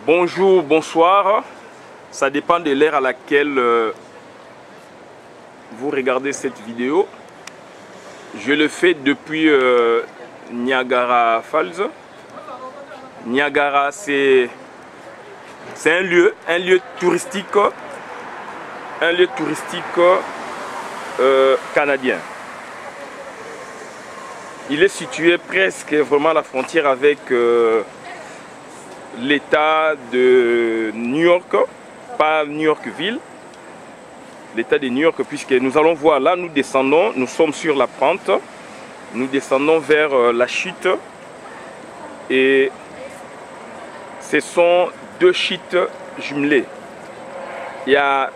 Bonjour, bonsoir. Ça dépend de l'heure à laquelle vous regardez cette vidéo. Je le fais depuis Niagara Falls. Niagara, c'est un lieu touristique, canadien. Il est situé presque vraiment à la frontière avec l'État de New York, pas New York ville, l'État de New York, puisque nous allons voir là, nous descendons, nous sommes sur la pente, nous descendons vers la chute et ce sont deux chutes jumelées. Il y a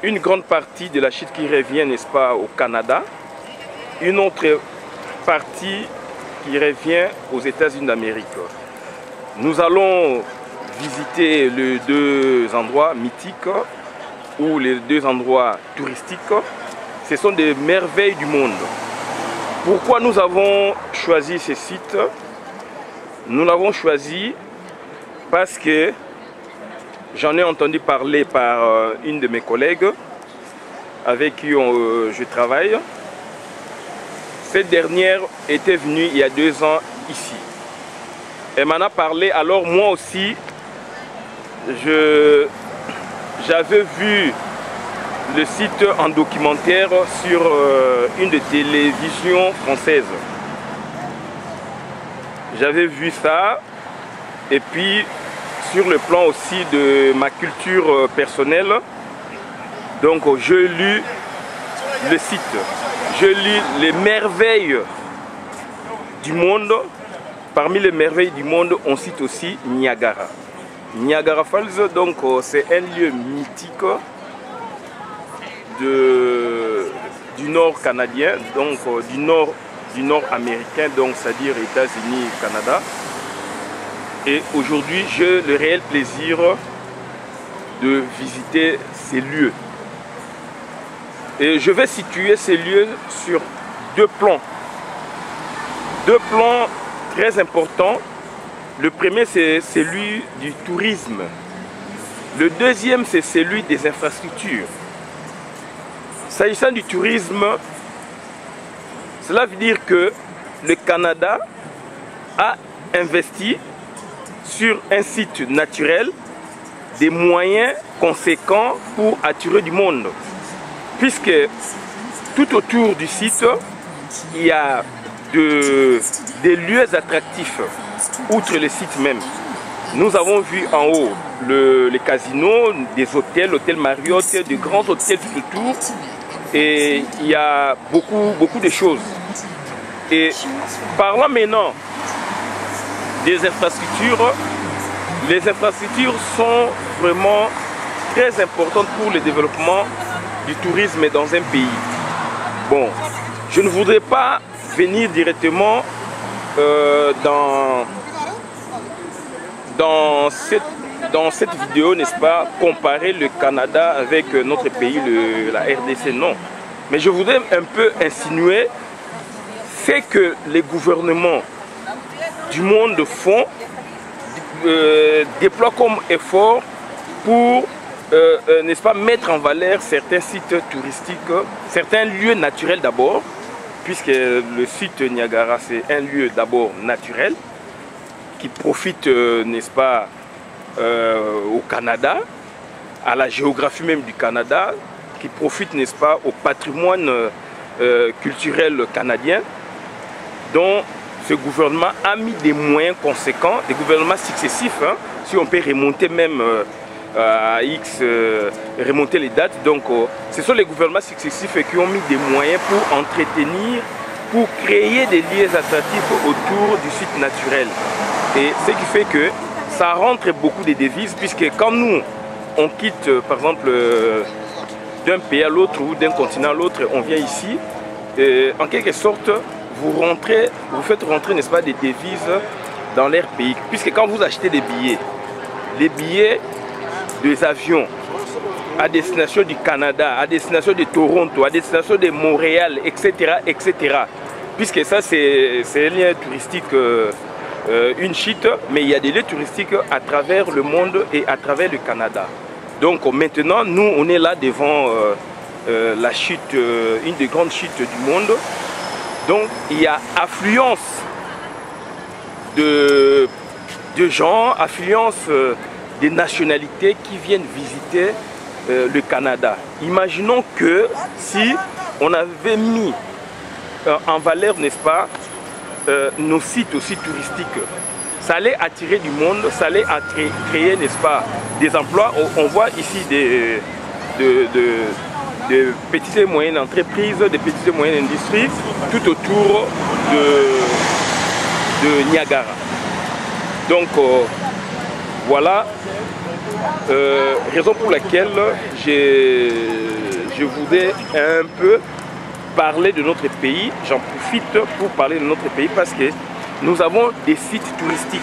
une grande partie de la chute qui revient, n'est-ce pas, au Canada, une autre partie qui revient aux États-Unis d'Amérique. Nous allons visiter les deux endroits mythiques ou les deux endroits touristiques. Ce sont des merveilles du monde. Pourquoi nous avons choisi ces sites? Nous l'avons choisi parce que j'en ai entendu parler par une de mes collègues avec qui je travaille. Cette dernière était venue il y a 2 ans ici. Elle m'en a parlé, alors moi aussi, j'avais vu le site en documentaire sur une de télévisions françaises. J'avais vu ça, et puis sur le plan aussi de ma culture personnelle, donc je lis le site. Je lis les merveilles du monde. Parmi les merveilles du monde, on cite aussi Niagara. Niagara Falls, donc c'est un lieu mythique du nord canadien, donc du nord américain, donc c'est-à-dire États-Unis, Canada. Et aujourd'hui, j'ai le réel plaisir de visiter ces lieux. Et je vais situer ces lieux sur deux plans. Deux plans très importants. Le premier, c'est celui du tourisme. Le deuxième, c'est celui des infrastructures. S'agissant du tourisme, cela veut dire que le Canada a investi sur un site naturel des moyens conséquents pour attirer du monde. Puisque tout autour du site, il y a des lieux attractifs, outre le site même. Nous avons vu en haut les casinos, des hôtels, l'hôtel Marriott, de grands hôtels tout autour. Et il y a beaucoup de choses. Et parlant maintenant des infrastructures, les infrastructures sont vraiment très importantes pour le développement du tourisme dans un pays. Bon, je ne voudrais pas venir directement dans cette vidéo, n'est-ce pas, comparer le Canada avec notre pays, la RDC, non. Mais je voudrais un peu insinuer ce que les gouvernements du monde font, déploient comme effort pour n'est-ce pas, mettre en valeur certains sites touristiques, certains lieux naturels d'abord, puisque le site Niagara, c'est un lieu d'abord naturel, qui profite, n'est-ce pas, au Canada, à la géographie même du Canada, qui profite, n'est-ce pas, au patrimoine culturel canadien, dont ce gouvernement a mis des moyens conséquents, des gouvernements successifs, hein, si on peut remonter même à X, remonter les dates. Donc ce sont les gouvernements successifs qui ont mis des moyens pour entretenir, pour créer des lieux attractifs autour du site naturel. Et ce qui fait que ça rentre beaucoup de devises, puisque quand nous, on quitte par exemple d'un pays à l'autre ou d'un continent à l'autre, on vient ici, et en quelque sorte, vous faites rentrer, n'est-ce pas, des devises dans leur pays. Puisque quand vous achetez des billets, les billets des avions à destination du Canada, à destination de Toronto, à destination de Montréal, etc., etc. Puisque ça, c'est un lien touristique une chute, mais il y a des lieux touristiques à travers le monde et à travers le Canada. Donc maintenant, nous, on est là devant la chute, une des grandes chutes du monde. Donc il y a affluence de gens, affluence des nationalités qui viennent visiter le Canada. Imaginons que si on avait mis en valeur, n'est-ce pas, nos sites aussi touristiques, ça allait attirer du monde, ça allait créer, n'est-ce pas, des emplois. On voit ici des petites et moyennes entreprises, des petites et moyennes industries tout autour de Niagara. Donc voilà raison pour laquelle je voudrais un peu parler de notre pays. J'en profite pour parler de notre pays parce que nous avons des sites touristiques.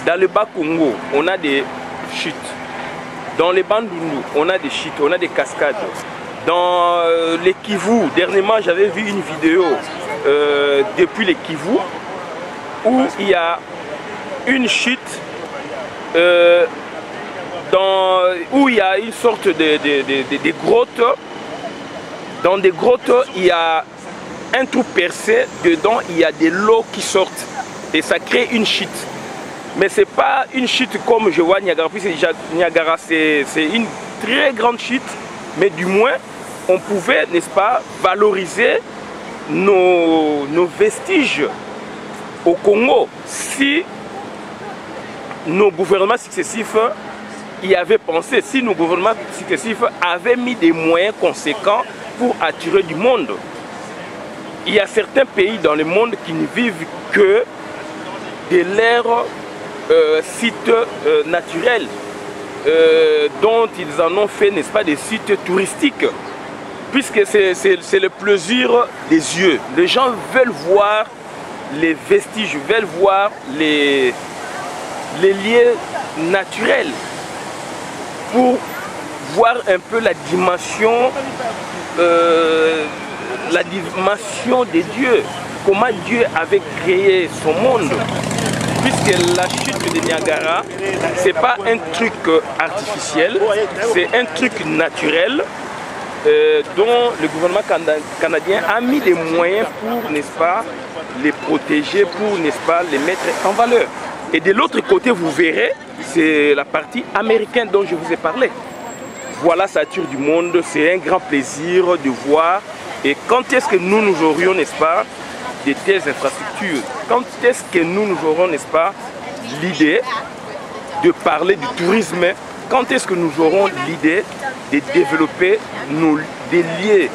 Dans le Bas-Congo, on a des chutes. Dans les Bandundu, on a des chutes, on a des cascades. Dans les Kivu, dernièrement j'avais vu une vidéo depuis les Kivu où il y a une chute où il y a une sorte de grotte. Dans des grottes, il y a un trou percé, dedans il y a de l'eau qui sortent et ça crée une chute. Mais ce n'est pas une chute comme je vois Niagara, puisque Niagara c'est une très grande chute, mais du moins on pouvait, n'est-ce pas, valoriser nos vestiges au Congo si nos gouvernements successifs y avaient pensé, si nos gouvernements successifs avaient mis des moyens conséquents pour attirer du monde. Il y a certains pays dans le monde qui ne vivent que de leurs sites naturels dont ils en ont fait, n'est-ce pas, des sites touristiques, puisque c'est le plaisir des yeux. Les gens veulent voir les vestiges, veulent voir les lieux naturels pour voir un peu la dimension des dieux, comment Dieu avait créé son monde. Puisque la chute de Niagara, ce n'est pas un truc artificiel, c'est un truc naturel dont le gouvernement canadien a mis des moyens pour, n'est-ce pas, les protéger, pour, n'est-ce pas, les mettre en valeur. Et de l'autre côté, vous verrez, c'est la partie américaine dont je vous ai parlé. Voilà, ça attire du monde, c'est un grand plaisir de voir. Et quand est-ce que nous aurions, n'est-ce pas, de telles infrastructures? Quand est-ce que nous aurons, n'est-ce pas, l'idée de parler du tourisme? Quand est-ce que nous aurons l'idée de développer des lieux,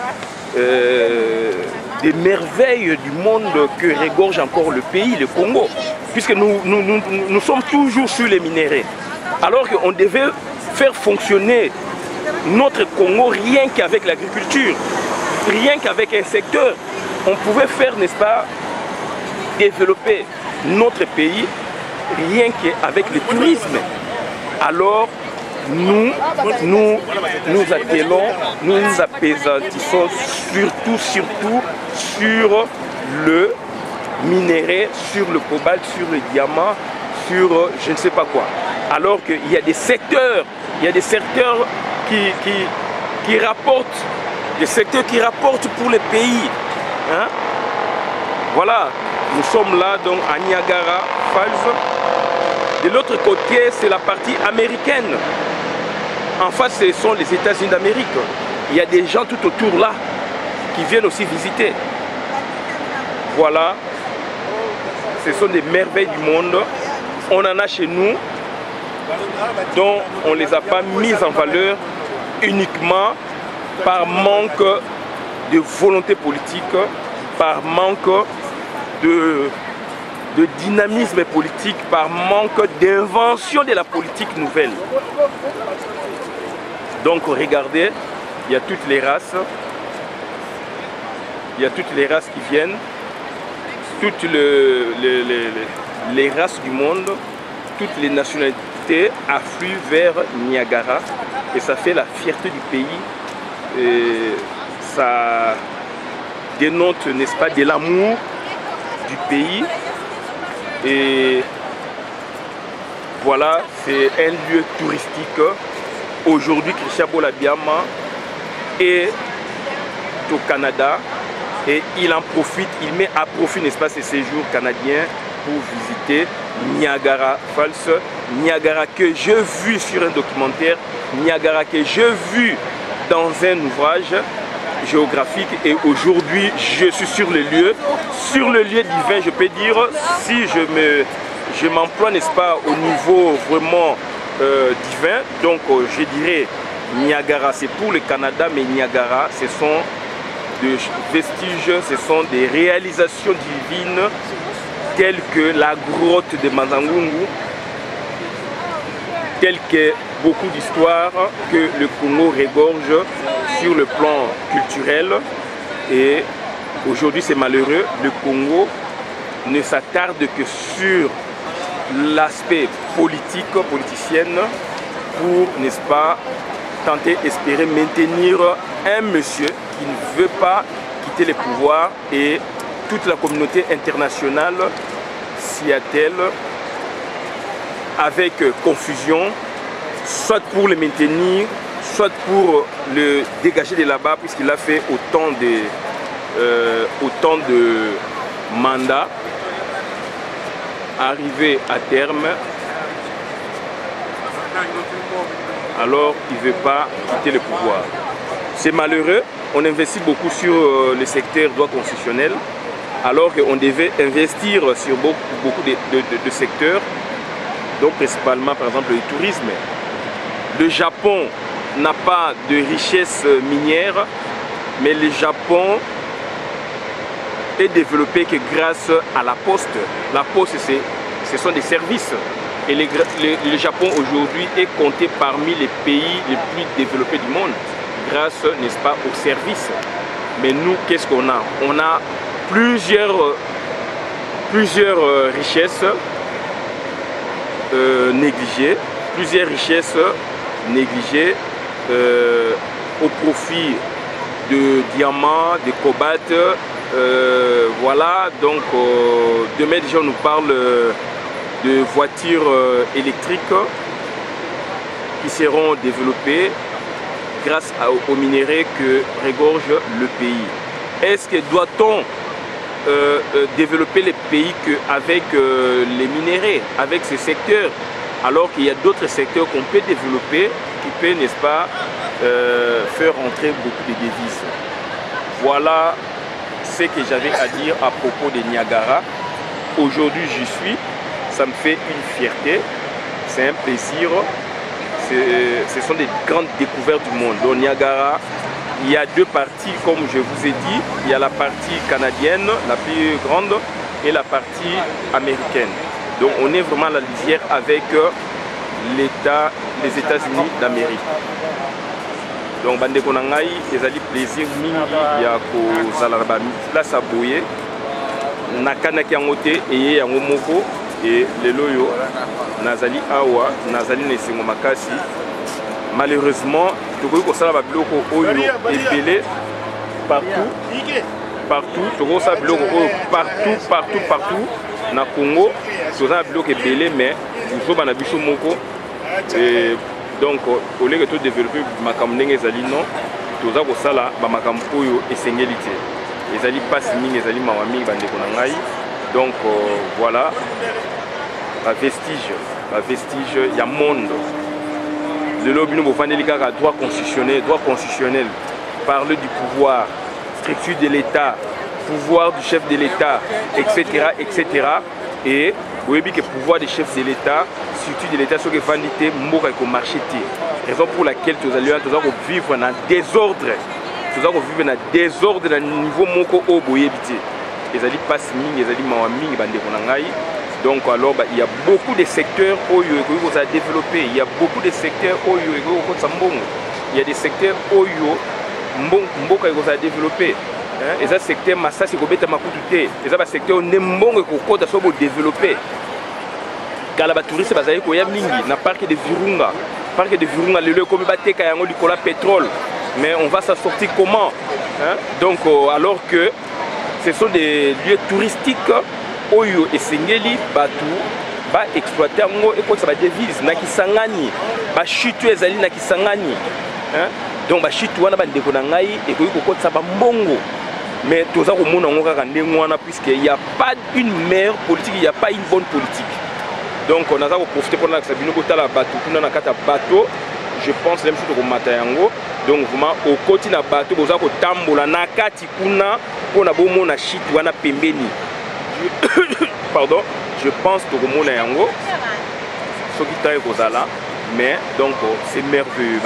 des merveilles du monde que regorge encore le pays, le Congo? Puisque nous sommes toujours sur les minéraux. Alors qu'on devait faire fonctionner notre Congo rien qu'avec l'agriculture, rien qu'avec un secteur. On pouvait faire, n'est-ce pas, développer notre pays rien qu'avec le tourisme. Alors nous attelons, nous nous apaisantissons surtout sur le minerai, sur le cobalt, sur le diamant, sur je ne sais pas quoi. Alors qu'il y a des secteurs, qui rapportent, des secteurs qui rapportent pour les pays. Hein? Voilà, nous sommes là donc à Niagara Falls. De l'autre côté, c'est la partie américaine. En face, ce sont les États-Unis d'Amérique. Il y a des gens tout autour là qui viennent aussi visiter. Voilà, ce sont des merveilles du monde. On en a chez nous, dont on ne les a pas mises en valeur uniquement par manque de volonté politique, par manque de dynamisme politique, par manque d'invention de la politique nouvelle. Donc regardez, il y a toutes les races, il y a toutes les races qui viennent, toutes les races du monde, toutes les nationalités affluent vers Niagara et ça fait la fierté du pays. Et ça dénote, n'est-ce pas, de l'amour du pays Et voilà, c'est un lieu touristique. Aujourd'hui, Christian Bolabiama est au Canada et il en profite, il met à profit, n'est-ce pas, ses séjours canadiens pour visiter Niagara Falls. Niagara que j'ai vu sur un documentaire, Niagara que j'ai vu dans un ouvrage géographique, et aujourd'hui je suis sur le lieu divin, je peux dire, si je m'emploie, n'est-ce pas, au niveau vraiment divin. Donc je dirais Niagara, c'est pour le Canada, mais Niagara, ce sont des vestiges, ce sont des réalisations divines telles que la grotte de Mandangungu, telles que beaucoup d'histoires que le Congo regorge sur le plan culturel. Et aujourd'hui, c'est malheureux, le Congo ne s'attarde que sur l'aspect politicienne, pour, n'est-ce pas, tenter, espérer maintenir un monsieur qui ne veut pas quitter les pouvoirs, et toute la communauté internationale s'y attelle avec confusion, soit pour le maintenir, soit pour le dégager de là-bas, puisqu'il a fait autant de mandats. Arrivé à terme, alors il ne veut pas quitter le pouvoir. C'est malheureux, on investit beaucoup sur le secteur droit constitutionnel, alors qu'on devait investir sur beaucoup de secteurs, donc principalement par exemple le tourisme. Le Japon n'a pas de richesse minière, mais le Japon est développé que grâce à la poste. La poste, ce sont des services. Et le Japon aujourd'hui est compté parmi les pays les plus développés du monde, grâce, n'est-ce pas, aux services. Mais nous, qu'est-ce qu'on a? On a plusieurs richesses négligées, au profit de diamants, de cobalt. Voilà, donc demain déjà on nous parle de voitures électriques qui seront développées grâce aux minéraux que regorge le pays. Est-ce que doit-on développer les pays avec les minéraux, avec ces secteurs, alors qu'il y a d'autres secteurs qu'on peut développer qui peut, n'est-ce pas, faire entrer beaucoup de devises. Voilà ce que j'avais à dire à propos de Niagara. Aujourd'hui j'y suis, ça me fait une fierté, c'est un plaisir, ce sont des grandes découvertes du monde. Donc Niagara, il y a deux parties comme je vous ai dit, il y a la partie canadienne, la plus grande, et la partie américaine. Donc on est vraiment à la lisière avec les États-Unis d'Amérique. Donc bandeko na ngai ezali plaisir mingi ya kozala na place ya boye nakanaki yango te eye yango moko, e lelo yo nazali awa nazali na esengo makasi. Malheureusement tokoki kosala babiloko oyo ebele partout tokoki kosala biloko oyo partout na Congo, toza na biloko ebele, mais tozoba na biso moko. Donc au lieu de tout développer makambo ndenge ezali, non, toza kosala ba makambo oyo esengeli te, ezali pasi mingi, ezali mawa mingi bandeko na ngai. Donc voilà, ba vestige ya monde. Lelo bino bovandeli kaka droit constitutionnel, parler du pouvoir, structure de l'État, pouvoir du chef de l'État, etc. Et vous voyez que le pouvoir des chefs de l'État, structure de l'État, ce que vanité, mort et marché. Raison pour laquelle nous allons vivre dans désordre. Nous allons vivre dans désordre dans le niveau moko au boyebité. Les alliés passent ming, les alliés mawaming, bande konangai. Donc alors il y a beaucoup de secteurs où il y a développé. Il y a beaucoup de secteurs où il y a des secteurs où il y a développé. Et ça secteur massa c'est kobeta makututé. Et ça secteur on mbongo ko kota so bo développer. Kala ba touriste bazali ko ya mingi na parc de Virunga. Parc de Virunga le comme bateka yango likola pétrole. Mais on va s'en sortir comment? Donc alors que ce sont des lieux touristiques oyo esengeli batu ba exploiter ngo et ça va devise na kisangani ba chitu ezali na kisangani donc ba chitu wana ba ndeko na ngai et ko kokotsa ba mbongo mais toza ko mona ngo kaka ndengo wana puisque il y a pas une meilleure politique, il y a pas une bonne politique. Donc on a ça pour profiter pour la sabino ko tala bateau kuna na kata bateau, je pense même surtout ko matayango. Donc vraiment au côté na bateau boza ko tambola na kati kuna pona bomo na chitu wana pembeni. Pardon, je pense que mona yango so ki taye ko zala. Mais donc c'est merveilleux,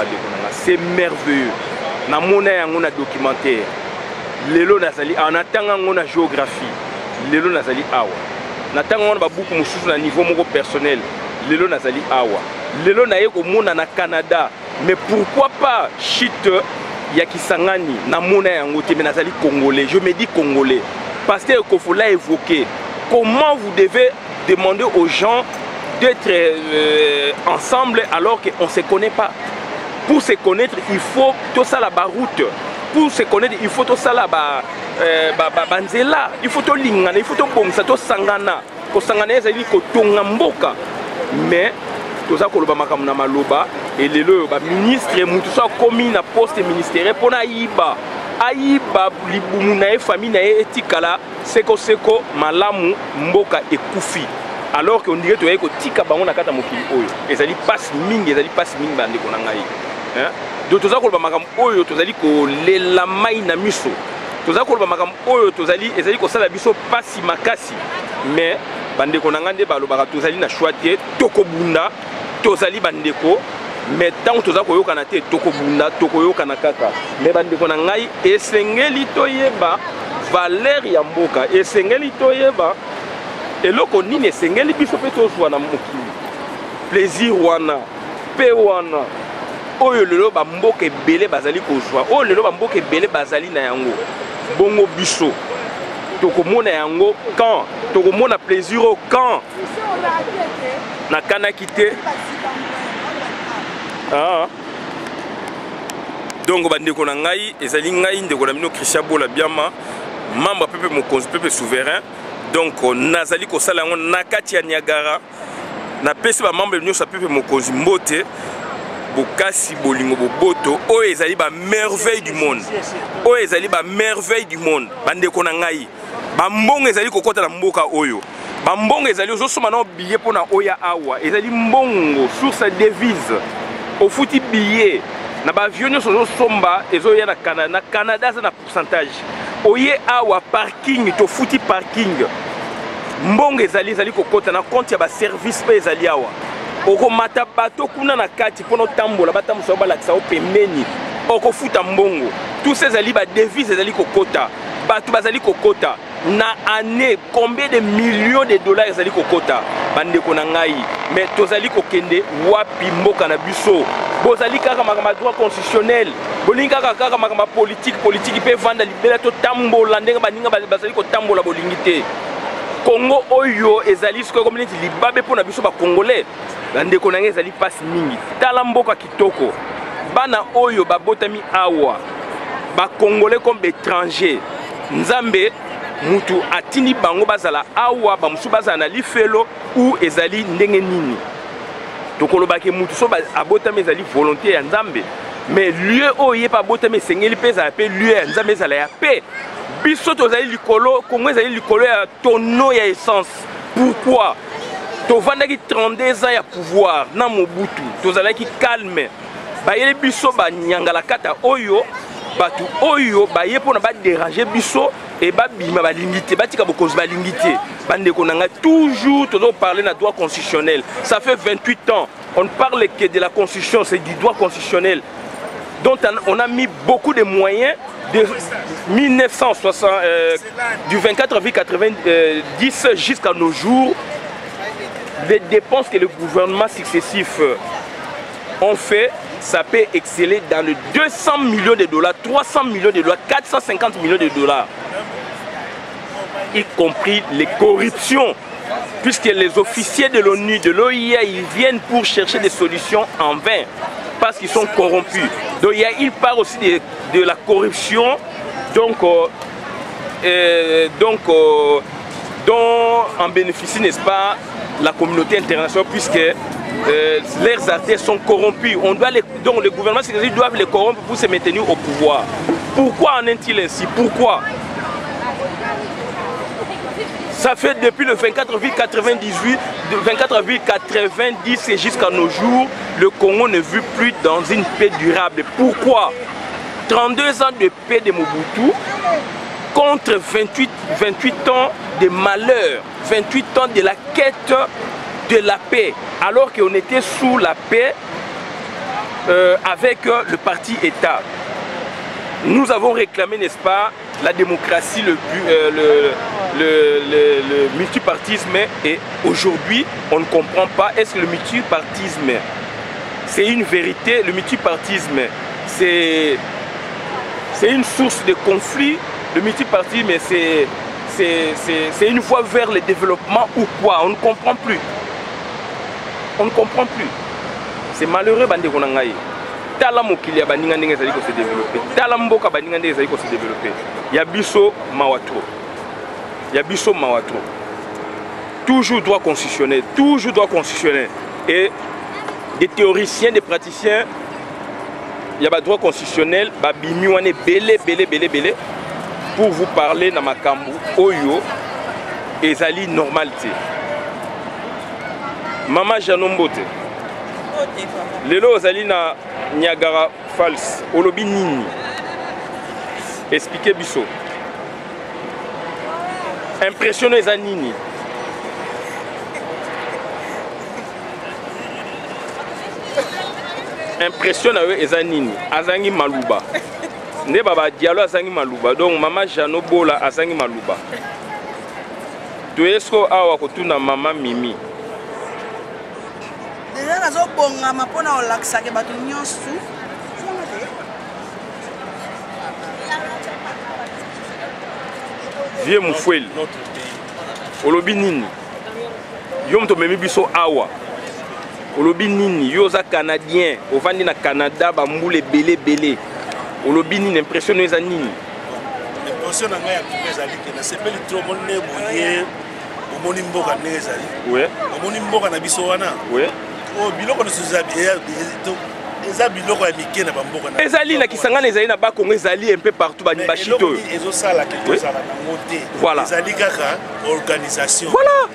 c'est merveilleux. Na mona yango na documentaire. Lelo nazali en attendant na géographie. Lelo nazali awa. Natanga on ba beaucoup mususu na niveau moko personnel. Lelo nazali awa. Lelo na yeko mona na Canada. Mais pourquoi pas shit ya Kisangani na mona yango te mais nazali congolais. Je me dis congolais parce que il faut la évoquer. Comment vous devez demander aux gens d'être ensemble alors qu'on ne se connaît pas. Pour se connaître, il faut tout ça la route. Pour se connaître, il faut tout ça la banzela. Il faut tout lingana, il faut tout bomsa, tout sangana. Ko sangana ezali ko tonga mboka. Mais tout ça ko loba makamuna maloba et le ministre mutu so komi na poste ministériel pona yiba. Ayiba libumu na famille na etikala seko malamu mboka ekufi. Alors qu'on dirait que tika bango na kata mokili oyo ezali passe mingi bande ko na ngai hein donc toza ko ba makam oyo tozali ko lela mai na miso toza ko ba makam oyo tozali ezali ko sala biso passe makasi mais bande ko na ngande balobaka tozali na choix toko bunda tozali bande ko mais tant toza ko yoka na te toko bunda toko yoka na kaka mais bande ko na ngai esengeli toyeba valeur ya mboka esengeli toyeba et loko nini esengeli biso pe tozwa na mokili plaisir wana pe wana oyo lelo ba mboka ebele bazali kozwa oyo lelo ba mboka ebele bazali na yango bongo biso tokomona yango quand tokomona plaisir au quand na kanaki te donc bandeko na ngai ezali ngai ndeko na mino Christian Bola Biama membre pepe mokonzi pepe souverain. Donc nazali ko sala ngo nakati ya Niagara na pesi ba membre nyonso pepe mokonzi mbote bokasi bolingo boboto oyo ezali ba merveille du monde oyo ezali ba merveille du monde bandeko na ngai ba mbongo ezali kokota na mboka oyo ba mbongo ezali ozosoma na billet pona oya awa ezali mbongo sur sa devise au futi billet na ba avion nyonso ozosomba ezoya na Canada. Na Canada za na pourcentage oye awa parking to futi parking mbongo ezali kokota na compte ya ba service pe ezali awa oko mata bato kuna na kati pono tambola batamusa balakisa o pembeni oko futa mbongo tous ces ezali ba devise ezali kokota bato bazali kokota na année combien de millions de dollars ezali kokota bandeko na ngai mais tozali kokende wapi mboka na biso bozali kaka makama droit constitutionnel bolinga kaka makama politique pe vanda libela to tambola ndenge baninga bazali ko tambola bolingi te Congo oyo ezali siko comme neti libabe pona biso ba congolais bandeko na ngai ezali passe mingi tala mboka kitoko bana oyo babotami awa ba congolais comme étranger nzambe mutu atini bango bazala awa ba musu bazala na lifelo ou ezali ndenge nini tokolobake mutu so abotami ezali volonté ya nzambe mais lieu oyo pa botami sengeli peza pe lieu ya nzambe ezala ya pe biso tozali likolo Congo ezali likolo ya tonneau ya essence. Pourquoi tovandaki 32 ans ya pouvoir na Mobutu tozalaki calme bayele biso ba nyangala kata oyo batu oyo baye pona ba déranger biso et ba bima ba limité batika bokonzi ba limité bandeko nanga toujours tozo parler na droit constitutionnel. Ça fait 28 ans on ne parle que de la constitution, c'est du droit constitutionnel dont on a mis beaucoup de moyens de 1960 du 24 avril 90 jusqu'à nos jours. Les dépenses que le gouvernement successif ont fait, ça peut exceller dans le 200 millions de dollars, 300 millions de dollars, 450 millions de dollars, y compris les corruptions, puisque les officiers de l'ONU, de l'OIA, ils viennent pour chercher des solutions en vain, parce qu'ils sont corrompus. Donc il parle aussi de la corruption, dont en bénéficie, n'est-ce pas, la communauté internationale, puisque leurs artères sont corrompus. Donc le gouvernement sénégalais doivent les corrompre pour se maintenir au pouvoir. Pourquoi en est-il ainsi? Pourquoi? Ça fait depuis le 24 avril 98, 24 avril 90 et jusqu'à nos jours, le Congo ne vit plus dans une paix durable. Pourquoi? 32 ans de paix de Mobutu contre 28 ans de malheur, 28 ans de la quête de la paix, alors qu'on était sous la paix avec le parti État. Nous avons réclamé, n'est-ce pas, la démocratie, le multipartisme, et aujourd'hui, on ne comprend pas, est-ce que le multipartisme, c'est une vérité? Le multipartisme, c'est une source de conflit. Le multipartisme, c'est une voie vers le développement ou quoi? On ne comprend plus. On ne comprend plus. C'est malheureux, bande konangaï. Tala mokili ya baninga ndenge ezali ko se développer. Tala mboka baninga ndenge ezali ko se développer. Ya biso mawatro. Ya biso mawatro. Toujours droit constitutionnel, toujours droit constitutionnel. Et des théoriciens, des praticiens, il y a droit constitutionnel, babimi wane belé pour vous parler na makambu oyo ezali normalité. Mama Janombote. Lelo ozali na Niagara Falls, olobi nini? Expliquez biso. Impressionné eza nini? Impression awe eza nini? Azangi maluba. Nde baba dialo azangi maluba. Donc mama Jano Bola azangi maluba. Toyesko awa kotuna mama Mimi. Déjà nazo bonga mapona olakisa ke bato nyonso. Vieux Mufweli. Olobi nini? Yo mto memi biso awa. Olobi nini? Yo za Canadien, ovandi na Canada ba mbule belé. Olobi nini? Impression eza nini? Impression na ngai ya ezali ke na sepeli trop monne boye omoni mboka ne ezali. Ouais. Omoni mboka na biso wana. Ouais. Oh biloko na sozabi eza biloko ya mike na bamboka na. Ezali na Kisangani ezali na Bakongo ezali un peu partout ba bashito. Ezo sala ke tozala na ngote. Voilà. Ezali kaka organisation. Voilà.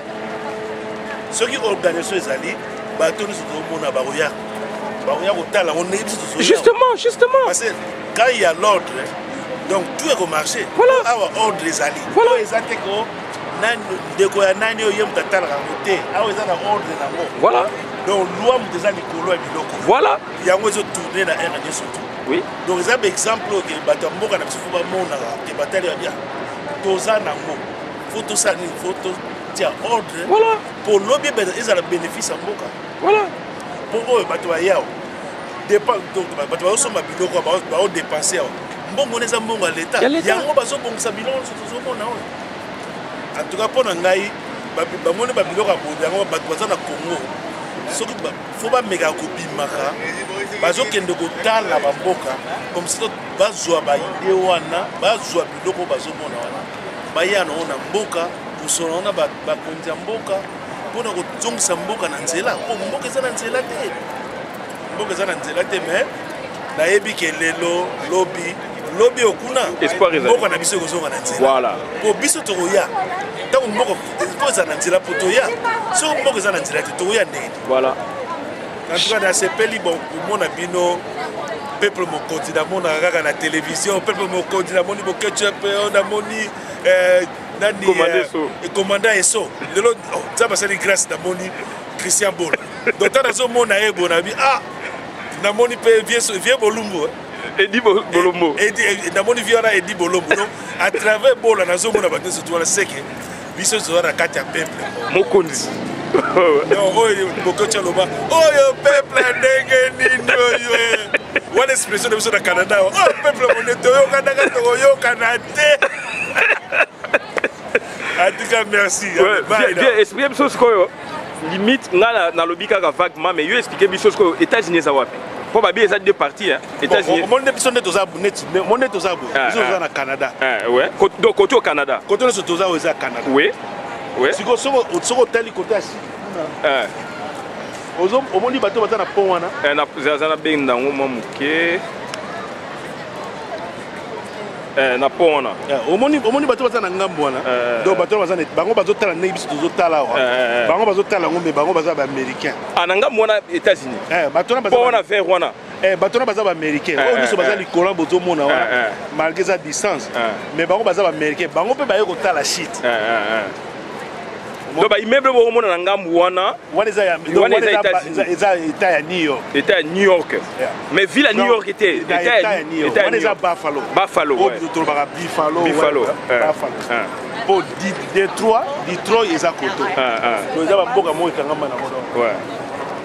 Ce qui organisation ezali bato nous sommes na baroya. Baroya kotala on est Justement. Parce que quand il y a l'ordre, donc tout est au marché. Voilà. Awa ordre ezali. Voilà. Ezate ko nani ndeko ya nani oyo mtatala ngote. Awa ezana ordre nango. Voilà. Donc loi muteza likolo ya biloko. Voilà. Yango ezo tourner na RD surtout. Oui. Donc ça exemple que bato mboka na biso ba mona ke batali ya bien. Toza nango. Faut ça ni photo tia ordre. Voilà. Pour lobby ezala bénéfice mboka. Voilà. Pour eux bato ya yao. Dépend donc bato ba soma biloko ba dépenser. Mbongo neza mbongo à l'état. Yango bazo bongisa biloko surtout mona. En tout cas pour ngai ba mona ba biloko ba yango bato baza na Congo. Soki faut pas méga kobimaka bazokende kotala bamboka comme si bazwa baide wana bazwa biloko bazomona wana bayana ona mboka kusona ona bakonzi ya mboka mpona kozongisa mboka na nzela po mboka eza na nzela te mboka eza na nzela te mais nayebi ke lelo lobi okuna mboka na biso ekozonga na nzela Voilà. po biso tokoya ntango mboka eza na nzela po toya soki mboka eza na nzela te tokoya ndenge. Voilà. En tout cas, dans ce pays, bon, mon abino, peuple mokondi, na mona kaka na télévision, peuple mokondi, na moni ketchup, na moni nani commandant Esso. Lelo, ça va ser grâce na moni Christian Bola. Donc dans zo mona e bonabi na moni pe vieux Bolumbo. Edi Bolombo. Na moni viora Edi Bolombo. Donc à travers Bola na zo mona bato surtout la seke. Biso zo na kati ya peuple. Mokondi. Non, oh, peuple ndenge nini oyo. One expression de biso na Canada. Oh, peuple moneto yo kanaka to yo kanate. En tout cas, merci. Bien, expliquez biso skoyo. Limite nga na lobby kaka vaguement mais yo expliquer biso skoyo États-Unis za wapi. Pour babi eza deux parties hein. États-Unis. Mon épisode de toza net, mon toza bo. Ils sont na Canada. Ouais. Donc côté au Canada. Côté de toza au Canada. Oui. Ouais. Si vous avez côté assis. Au moins, bateau va na pont wana. Na ben na ngoma muke. Na pont wana. Au moins bateau va na ngambo wana. Donc bateau va na bango bateau tala na ibisi to tala wa. Bango bateau tala ngombe bango baza ba américain. Na ngambo wana États-Unis. Bateau na baza. Pont wana vers wana. Bateau na baza ba américain. O nyuso baza likola bozo mona wana. Malgré sa distance. Mais bango baza ba américain. Bango pe ba yo ko tala shit. Donc immeuble bo mona na ngambo wana. Wana za État ya New York. État à New York. Mais ville à New York était État à New York. Wana za Buffalo. Buffalo. Oh to ba Buffalo. Buffalo. Pour Detroit ils à côté. Donc za ba mboka mo ikangama na modo. Ouais.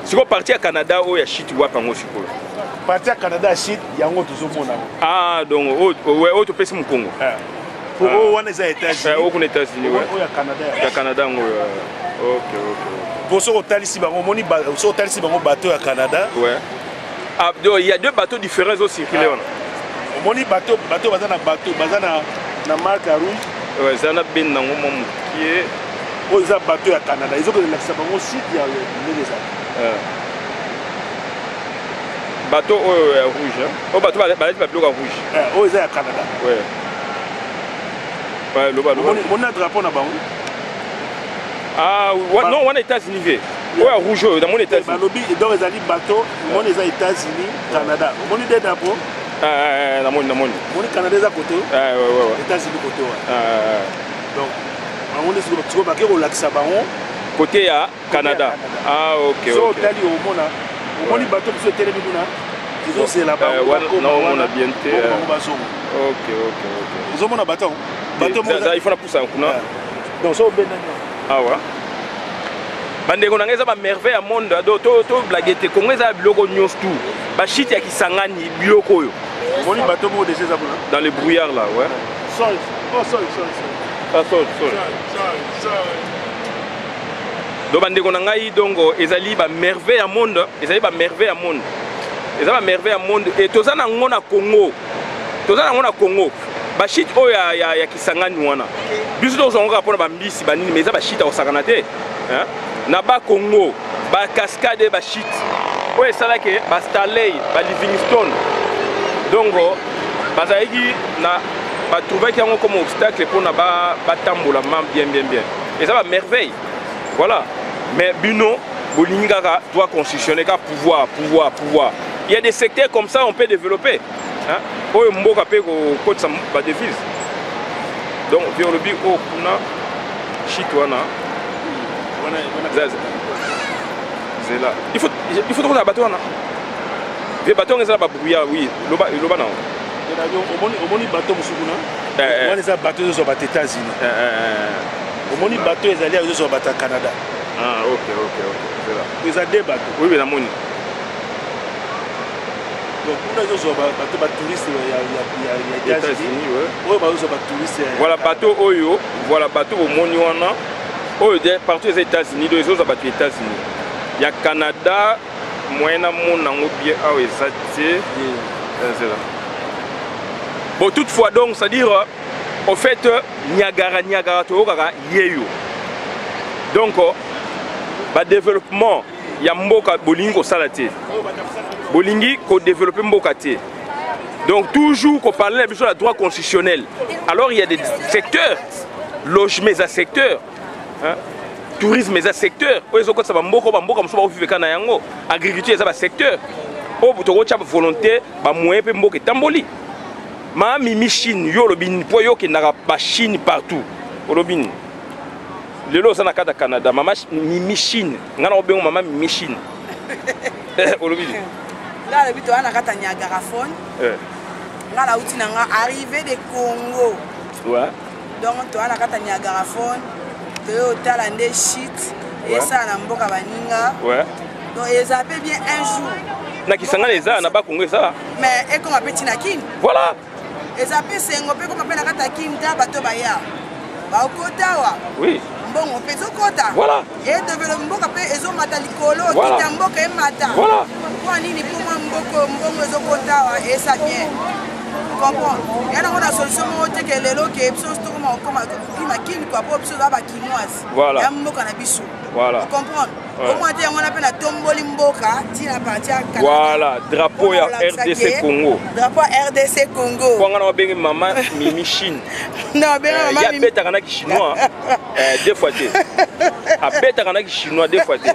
Si vous partez à Canada ou ya shit wa pango sikola. Parti à Canada shit yango tozo mona. Donc ouais, tu peux se Congo. Pour wana za États-Unis. Aux États-Unis ouais. Au ya Canada. Ya Canada ngo. OK. Pour ce hôtel ici bango moni so hôtel ici bango bateau à Canada. Ouais. Ah donc il y a deux bateaux différents au circuler on. Moni bateau baza na marque rouge. Ouais, ça na ben na ngoma mukie. Oh za bateau à Canada. Ils ont que l'accès bango site ya les bateau rouge. Oh bateau ba rouge. Oh za à Canada. Ouais. Ouais, mon drapeau na bango. Non, on est États-Unis. Ouais, rouge dans mon États-Unis. Balobi donc les ali bateau, mon les États-Unis, Canada. Mon des drapeaux. Na mon. Mon Canada à côté. Ouais. États-Unis côté ouais. Donc on est sur le petit baquet au lac Sabaron. Côté à Canada. OK. So tali au mona. Au moni bateau sur télémi kuna. Ils ont c'est là-bas. Non, on a bien été. OK. Ils ont mon bateau. Il faut la pousser en kuna. Donc so ben. Ah ouais. Bandeko na ngeza ba merveille à monde to blaguete ko ngeza biloko nyos tout. Ba shit ya kisangani biloko yo. Moni bateau mo déjà ça dans le brouillard là, ouais. Sol. Ah sol. Donc bandeko na ngai donc ezali ba merveille à monde, ezali ba merveille à monde. Ezali ba merveille à monde et tozana ngona Congo. Ba shit o ya kisangani wana. Biso tozonga pona ba mbisi banini mais eza ba shit osakana te. Hein? Na ba Congo, ba cascade ba shit. Oye sala ke ba Starley, ba Livingstone. Donc bazaki na ba trouver qu'il y a comme obstacle pour na ba tambola bien. Et ça va merveille. Voilà. Mais bino bolingaka doit constitutionner ka pouvoir. Il y a des secteurs comme ça on peut développer. Hein? Oye mboka pe ko côté ça ba devise. Donc biolobi o kuna shit wana. C'est là. Il faut trouver un bateau là. Les bateaux sont là brouillard oui, loba non. Au moni bateau musukuna. On les a bateaux aux États-Unis. Au moni bateau ils allaient aux bateaux Canada. OK. C'est là. Ils ont deux bateaux. Oui, la moni. Donc on a des bateaux touristes il y a États-Unis ouais. Ouais, bateaux touristes. Voilà bateau oyo, voilà bateau au moni wana. Oh, partout aux États-Unis, les autres bateaux aux États-Unis. Il y a Canada, moyen mon bien c'est là. Bon, toutefois, donc, c'est-à-dire, au fait, Niagara, yeyo. Donc, le développement, il y a Mboka Bolingo Salate. Bolingi, qu'on développe Mboka. Donc, toujours qu'on parle de la droit constitutionnel. Alors, il y a des secteurs, logements à secteur. Hein? Tourisme est un secteur. Agriculture est un secteur. Volonté, tamboli. Ma mimi Chine, yo lobin, po yo qui n'a pas Chine partout. Lobin. Le lot ça na Canada, maman mimi Chine. Ngana obengo maman mimi Chine. Lobin. Là le but on a kata Niagara Falls. Là la outil nanga arrivé de Congo. Ouais. Donc to ana kata Niagara Falls. Toyota Landé shit et ça na mboka baninga. Ouais. Donc ils appellent bien un jour. Na kisanga les a na ba Congo ça. Mais et comme petit nakin. Voilà. Ils appellent Sengope comme appelle na kata kinta bato baya. Ba okotawa. Oui. Bon on peut okota. Voilà. Et développement mboka pe ezo mata likolo kita mboka e mata. Voilà. Pour nini pour mboko mbongo ezo kotawa et ça bien. comprendre ya na kona solution mo te ke lelo ke biso to comme kini quoi pour biso ba kinoise voilà ya mboka na biso voilà comprendre au moins te ngona pe na tomboli mboka tina parti ya Canada voilà drapeau ya RDC Congo drapeau RDC Congo kwa ngana bengi maman Mimi Chine non bengi maman ya beta kana ki chinois deux fois te a beta kana ki chinois deux fois te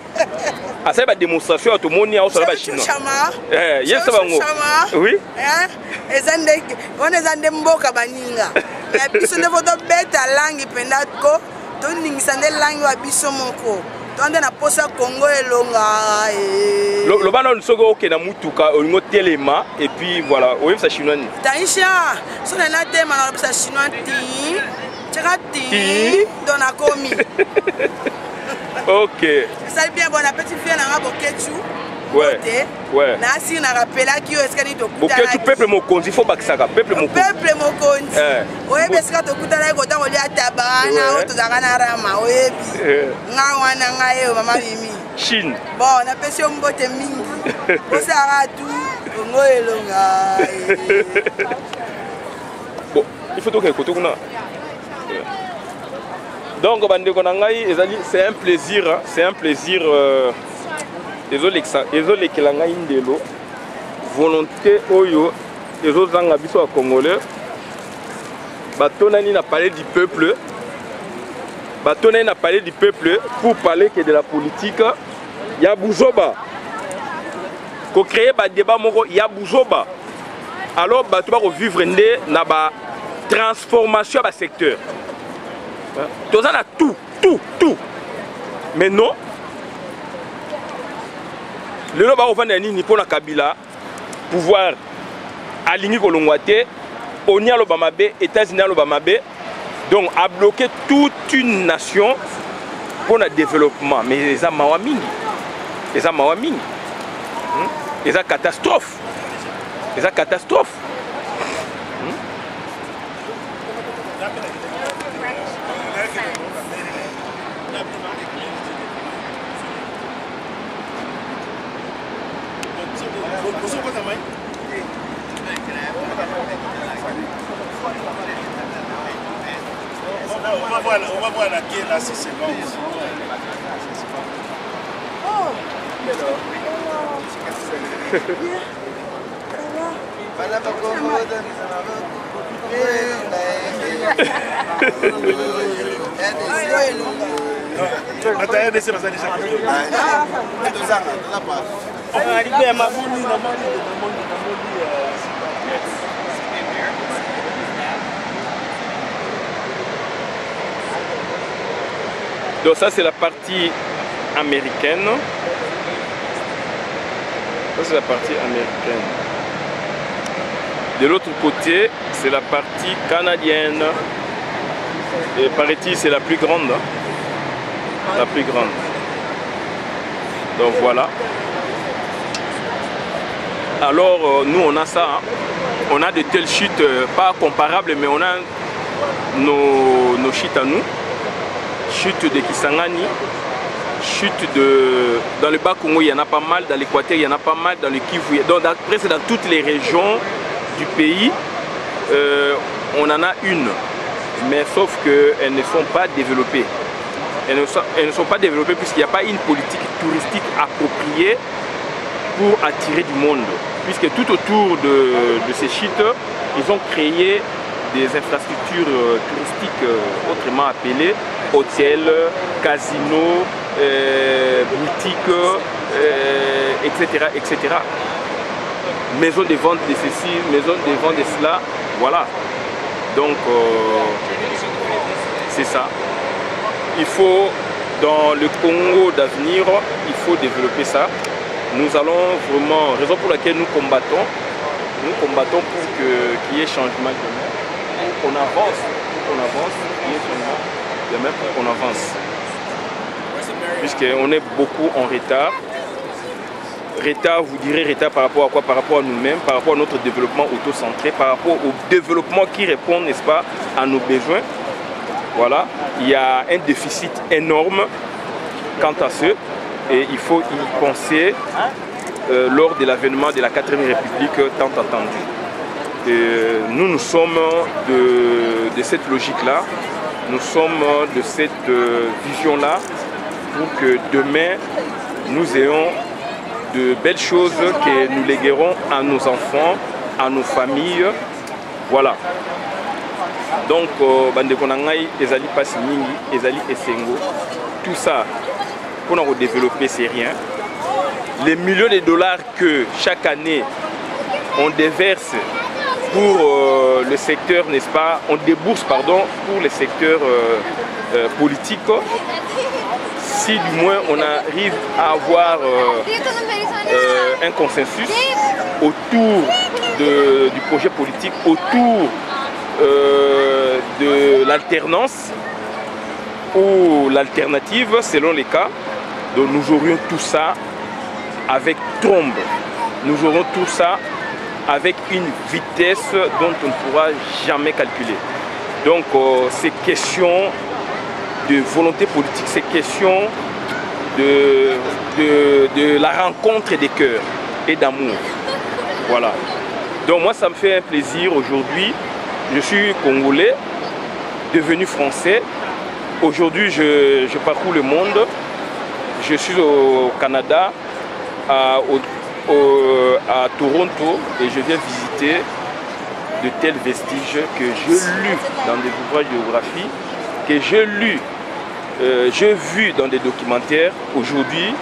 a ça ba démonstration to moni a osala ba chinois yes bango oui ezande on ezande mboka baninga ya biso ne foto beta langi penda ko to ningisa nde langi wa biso moko tonde na posa Congo elonga le bana nsoko ke na mutuka olingo telema et puis voilà oyem sa chinois ni taisha so na tema na sa chinois ti chakati dona komi ok ça bien bon appétit fait na bokechu ouais ouais na si na rappela ki est-ce que ni to kuta bokechu peuple mokonzi faut bakisaka peuple mokonzi oye beska to kuta na ko ta oli atabana o to zaka na rama oyebi nga wana nga yo mama Mimi Chine bon na pesi mbote mingi osara tu ngo elonga bon il faut to ke koto kuna donc bandeko na ngai ezali c'est un plaisir ezolekela ngai ndelo volonté oyo ezozanga biso ya congolais batonani na parler du peuple pour parler que de la politique ya buzoba ko créer ba débat moko ya buzoba alors bato ba ko vivre nde na ba transformation ba secteur tout ça tout mais non le loba ovanda nini pona Kabila pouvoir aligner kolongwate onia lo bamabe États-Unis lo bamabe donc a bloqué toute une nation pour le développement mais les amawaming les catastrophe On va voir laquelle là si c'est bon. Donc ça c'est la partie américaine. Ça c'est la partie américaine. De l'autre côté, c'est la partie canadienne. Et paraît-il c'est la plus grande. La plus grande. Donc voilà. Alors nous on a ça. Hein. On a de telles chutes pas comparables, mais on a nos chutes à nous. Chute de Kisangani, chute de... Dans le Bas-Congo, il y en a pas mal, dans l'Équateur, il y en a pas mal, dans le Kivu. Donc après, c'est dans toutes les régions du pays, on en a une. Mais sauf qu'elles ne sont pas développées. Elles ne sont pas développées puisqu'il n'y a pas une politique touristique appropriée pour attirer du monde. Puisque tout autour de ces sites, ils ont créé des infrastructures touristiques autrement appelées hôtels, casinos, boutiques, etc., etc. Maison de vente de ceci, maison de vente de cela, voilà. Donc c'est ça. Il faut, dans le Congo d'avenir, il faut développer ça. Nous allons vraiment, raison pour laquelle nous combattons pour qu'il y ait changement de mer, pour qu'on avance, qu'il y ait changement de mer, pour qu'on avance. Puisqu'on est beaucoup en retard. Retard, vous direz retard par rapport à quoi? Par rapport à nous-mêmes, par rapport à notre développement auto-centré, par rapport au développement qui répond, n'est-ce pas, à nos besoins. Voilà, il y a un déficit énorme quant à ce, et il faut y penser lors de l'avènement de la 4e République tant attendue. nous sommes de cette logique-là, nous sommes de cette vision-là pour que demain, nous ayons de belles choses que nous léguerons à nos enfants, à nos familles. Voilà. Donc, Bandeko Nangai, Ezali Pasimingi, Ezali Essengo, tout ça, pour nous développer, c'est rien. Les millions de dollars que chaque année on déverse pour le secteur, n'est-ce pas, on débourse, pardon, pour le secteur politique, si du moins on arrive à avoir un consensus autour du projet politique, autour de l'alternance ou l'alternative selon les cas, donc nous aurions tout ça avec trombe, nous aurons tout ça avec une vitesse dont on ne pourra jamais calculer. Donc c'est question de volonté politique, c'est question de la rencontre des cœurs et d'amour. Voilà. Donc moi ça me fait un plaisir aujourd'hui. Je suis congolais, devenu français. Aujourd'hui je parcours le monde. Je suis au Canada, à Toronto, et je viens visiter de tels vestiges que je lus dans des ouvrages de géographie, que j'ai vu dans des documentaires. Aujourd'hui,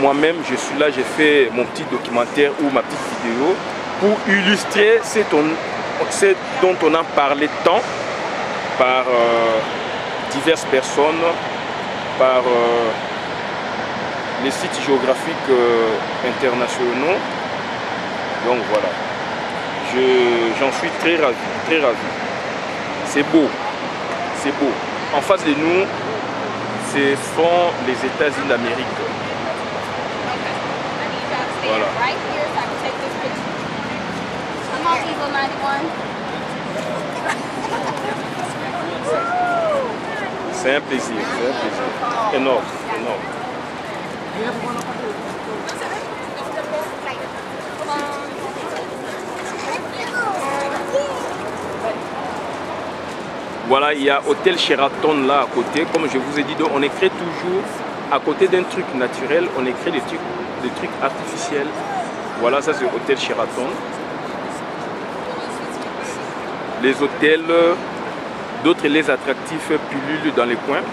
moi-même, je suis là, j'ai fait mon petit documentaire ou ma petite vidéo pour illustrer ce dont on a parlé tant par diverses personnes, par les sites géographiques internationaux. Donc voilà, j'en suis très ravi, très ravi. C'est beau, c'est beau. En face de nous, ce sont les États-Unis d'Amérique. Voilà. C'est un plaisir, énorme, énorme. Voilà, il y a Hôtel Sheraton là à côté. Comme je vous ai dit, donc on écrit toujours à côté d'un truc naturel, on écrit des trucs artificiels. Voilà, ça c'est Hôtel Sheraton. Les hôtels, d'autres les attractifs pullulent dans les coins.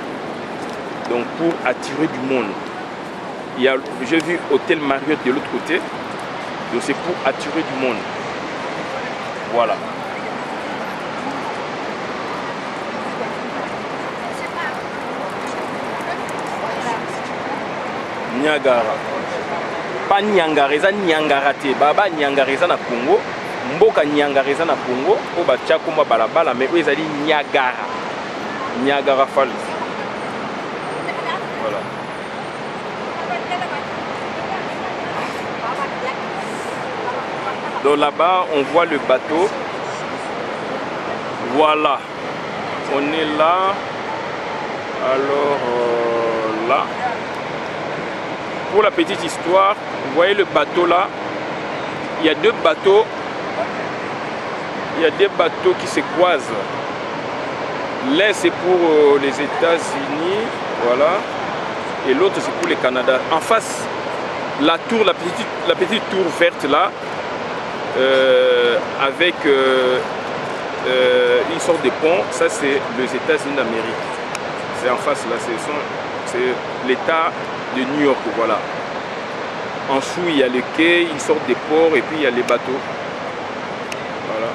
Donc pour attirer du monde. J'ai vu Hôtel Marriott de l'autre côté. Donc c'est pour attirer du monde. Voilà. Niagara. Pas Niangara, Niangara te. Baba Niangara na Congo. Mboka Niangara na Congo. Oba Tchakumba balabala mais eux ils dit Niagara. Niagara Falls. Voilà. Donc là-bas, on voit le bateau. Voilà. On est là. Alors là. Pour la petite histoire, vous voyez le bateau là. Il y a deux bateaux. Il y a des bateaux qui se croisent. L'un c'est pour les États-Unis. Voilà. Et l'autre c'est pour le Canada. En face, la tour, la petite tour verte là. Avec une sorte de pont, ça c'est les États-Unis d'Amérique. C'est en face là, c'est l'État de New York, voilà. En dessous il y a le quai, une sorte de port et puis il y a les bateaux. Voilà.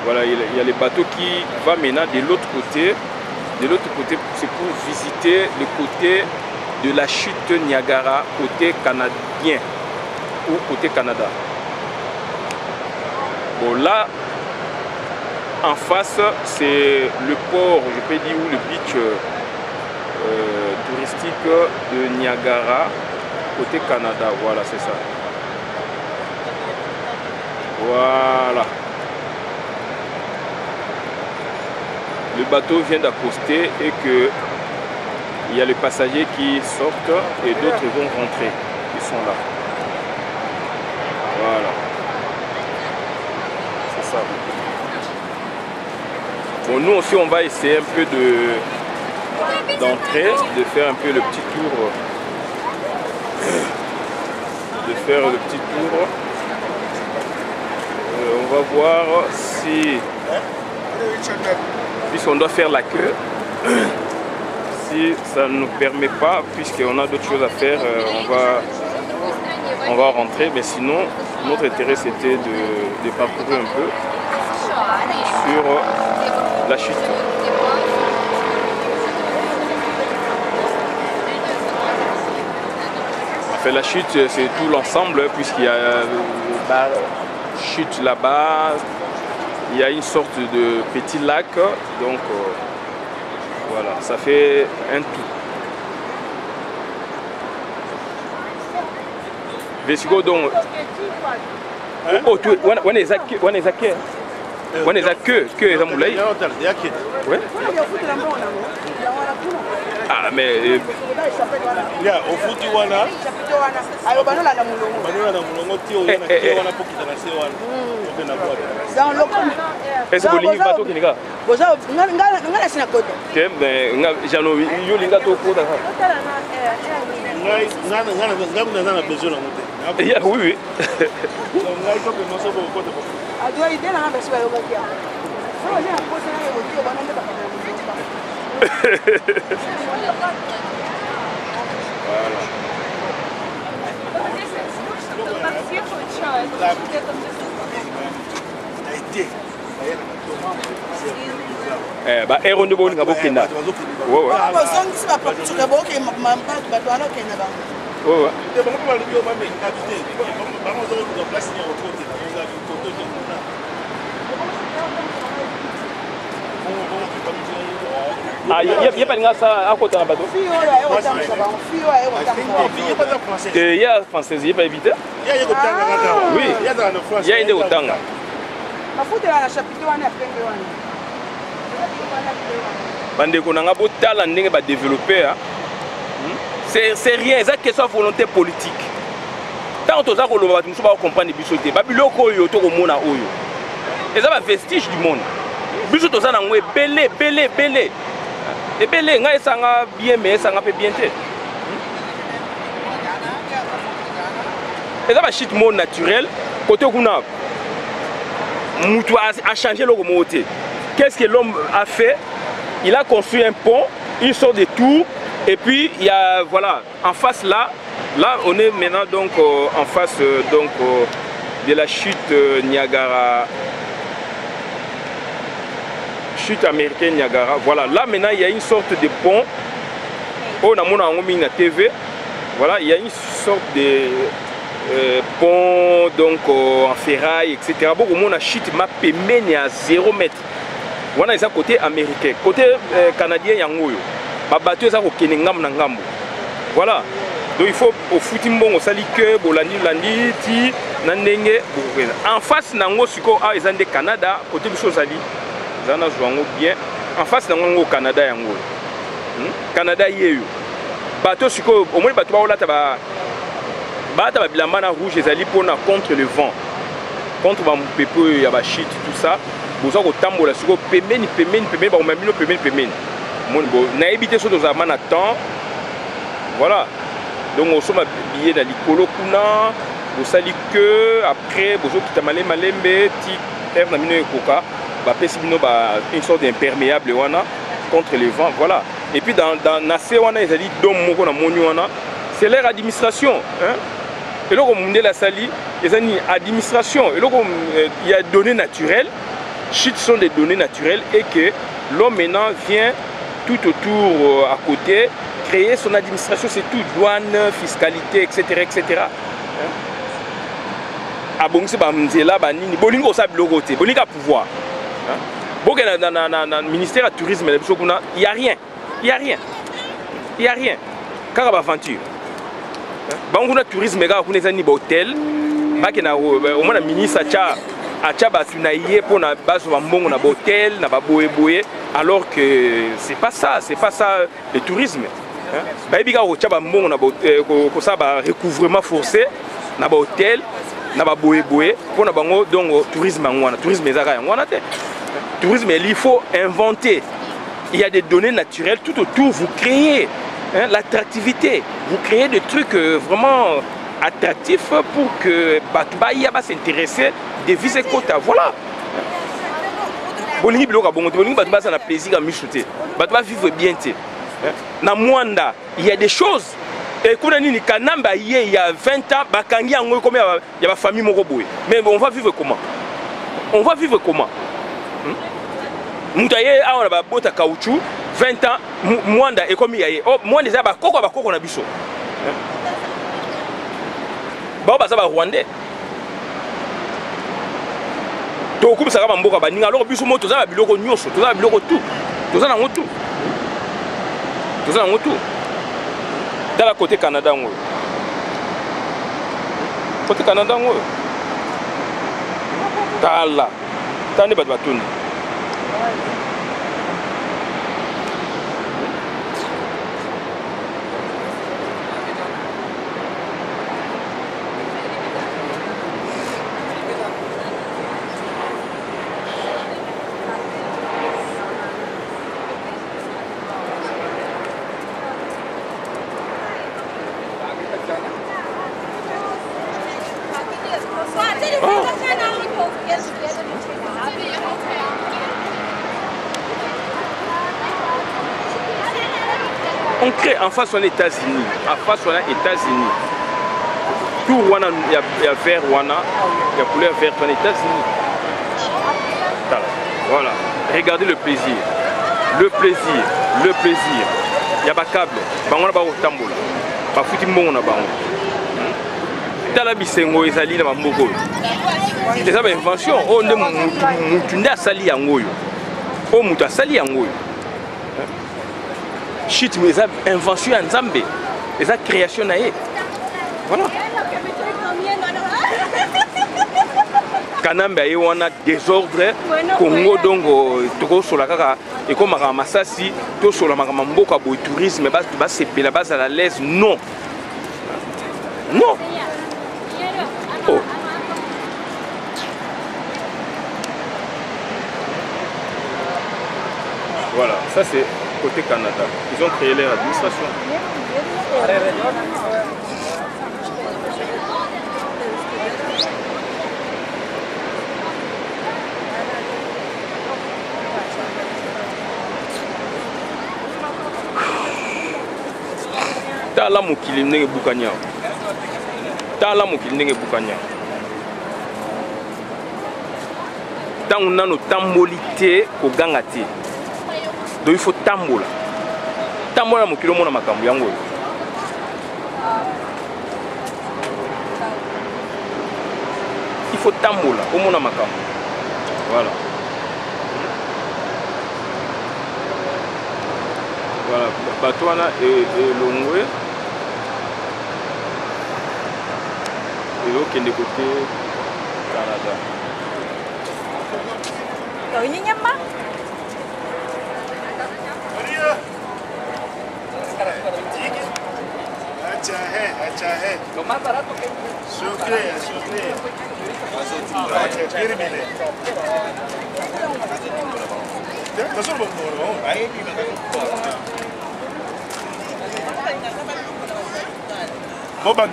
Voilà, il y a les bateaux qui vont maintenant de l'autre côté. De l'autre côté, c'est pour visiter le côté de la chute Niagara, côté canadien ou côté Canada. Bon là, en face, c'est le port, je peux dire, ou le beach touristique de Niagara, côté Canada. Voilà, c'est ça. Voilà. Le bateau vient d'accoster et que il y a les passagers qui sortent et d'autres vont rentrer. Ils sont là. Voilà. ça. Bon, nous aussi, on va essayer un peu d'entrer, de faire un peu le petit tour. On va voir si... Puisqu'on doit faire la queue. Si ça ne nous permet pas, puisqu'on a d'autres choses à faire, on va rentrer. Mais sinon, notre intérêt c'était de parcourir un peu sur la chute. Enfin, la chute, c'est tout l'ensemble, puisqu'il y a la chute là-bas, il y a une sorte de petit lac, donc voilà, ça fait un tout. Vesigo donc. Oh, tu on est à que les amoulay. Ouais. Ah mais il y a au foot wana. Ayo banola na mulongo. Banola na mulongo ti o yana ki wana pokita na se wana. Dans le coin. est-ce que lingi bato kinika? Boza ngala sina koto. Que mais jano yo linga to ko da. Ngana besoin na mote. Oui oui. Ngai to que non so ko koto. A doit idée na ba siwa yo ba kia. So ya ko se na yo ti o bana nda ba kana. Voilà. Bah eron de boni ngabo kenda. Ouais ouais. Ba song si ba pa tu ka bo ke ma ba to ala kenda ba. Ouais ouais. De bon ko ba lu yo ma me ngabite. Ba mo zo ko place ni o kote na nga bi koto de na. Ah, il y a pas de ça à côté d'un bateau. Il y a français, il n'y a pas évité. Oui, il y a une au Tanga. C'est rien, c'est question de volonté politique. Tant que nous sommes comprendre les bisotés, Babiloko yo to mona oyo. Et ça va vestige du monde. Bisoto ça n'angwe belé. Et belé nga esanga bien mais esanga pe bien té. Et ça va shit monde naturel côté kuna. Mutu a changé le moté. Qu'est-ce que l'homme a fait? Il a construit un pont, une sorte de tour et puis il y a voilà, en face là on est maintenant donc en face donc de la chute Niagara. Chute américaine Niagara. Voilà, là maintenant il y a une sorte de pont. On a mon na TV. Voilà, il y a une sorte de pont donc en ferraille, etc. Bon, on a chute m'a pémé à 0 mètre. Voilà, c'est côté américain. Côté canadien, yangoyo. Ma bateau ça au Kenengam nangambo. Voilà. Donc il faut au footimbon au salike, bolandi landi ti nandenge. En face nango siko a ezande Canada côté biso sali. Zana zwango bien. En face nango Canada yango. Canada yeyo. Bateau siko au moins bateau ba ola taba ba bilamba na rouge ezali pona contre le vent. Contre ba mpepo ya ba shit tout ça. Boza ko tambola siko pemeni ba mamino pemeni. Mon bo na éviter so dans amana temps. Voilà. Donc on sommes habillés dans l'icolo kuna, vous sali que après bozo kita malembe ti air na mino ekoka, ba pesi bino ba une sorte d'imperméable wana contre les vents, voilà. Et puis dans nase wana ezali dom moko na moni wana, c'est leur administration, hein. Et là comme la sali, ezani administration, et là comme il y a données naturelles, shit sont des données naturelles et que l'homme maintenant vient tout autour à côté créer son administration, c'est tout, douane, fiscalité, etc. Ah bon, c'est pas là, ni bolingo ça blocoté, bolinga pouvoir. Bon, dans le ministère du tourisme, il y a rien. Car aventure. Bon, on a tourisme, on a un hôtel, au moins le ministre a batunaïe pour na base wa mbongo na hôtel, na boye, alors que c'est pas ça le tourisme. Bah il y a un recouvrement forcé dans l'hôtel na ba boye boye pour na bango donc tourisme ngwana tourisme ezaka ngwana te tourisme il faut inventer il y a des données naturelles tout autour vous créez hein, l'attractivité vous créez des trucs vraiment attractifs pour que Batoubaïa va s'intéresser des vis et quotas voilà bolingi biloko bongo bolingi Batouba ça na plaisir à michouter Batouba vivre bien té na Mwanda il y a des choses et quand on Kanamba il y a 20 ans bakangi yango comme il y a ma famille moko boye mais on va vivre comment Moutaye a on a bota caoutchouc 20 ans Mwanda et comme il y a oh Mwanda za ba koko na biso ba ba za ba Rwandais to comme ça ba mboka ba ninga loko biso moto za ba biloko nyoso to za ba biloko tout to za na ngotu to za na ngotu dans la côté Canada côté Canada tala tande bat batuni on crée en face on est États-Unis, en face on est États-Unis. Tout Wana, il y a vert Wana, il y a couleur verte on est États-Unis. Voilà, regardez le plaisir. Le plaisir. Il y a pas câble, bango na ba otambola. Ba futi mbongo na bango. Tala bisengo ezali na mamboko. C'est ça invention, on de mutunda asali yango yo. O mutu asali yango yo. Shit, mais ça invention en Zambé, et ça création naé. Voilà. Kanamba et on a désordre, Congo donc toko sur la kaka et comme à Masasi, tout sur la maramamboka pour tourisme, bas c'est la base à la l'aise non. Non. Oh. Voilà, ça c'est côté Canada. Ils ont créé leur administration. Tala mokili ndenge bukanya. Tala mokili ndenge bukanya. Tango nano tambolité ko gangati. Donc il faut tambola. Tambola mokili mona makambo yango. Il faut tambola au mona makambo. Voilà. Voilà, Batouana et Longwe. Et l'autre qui est de côté Canada. Lo más barato que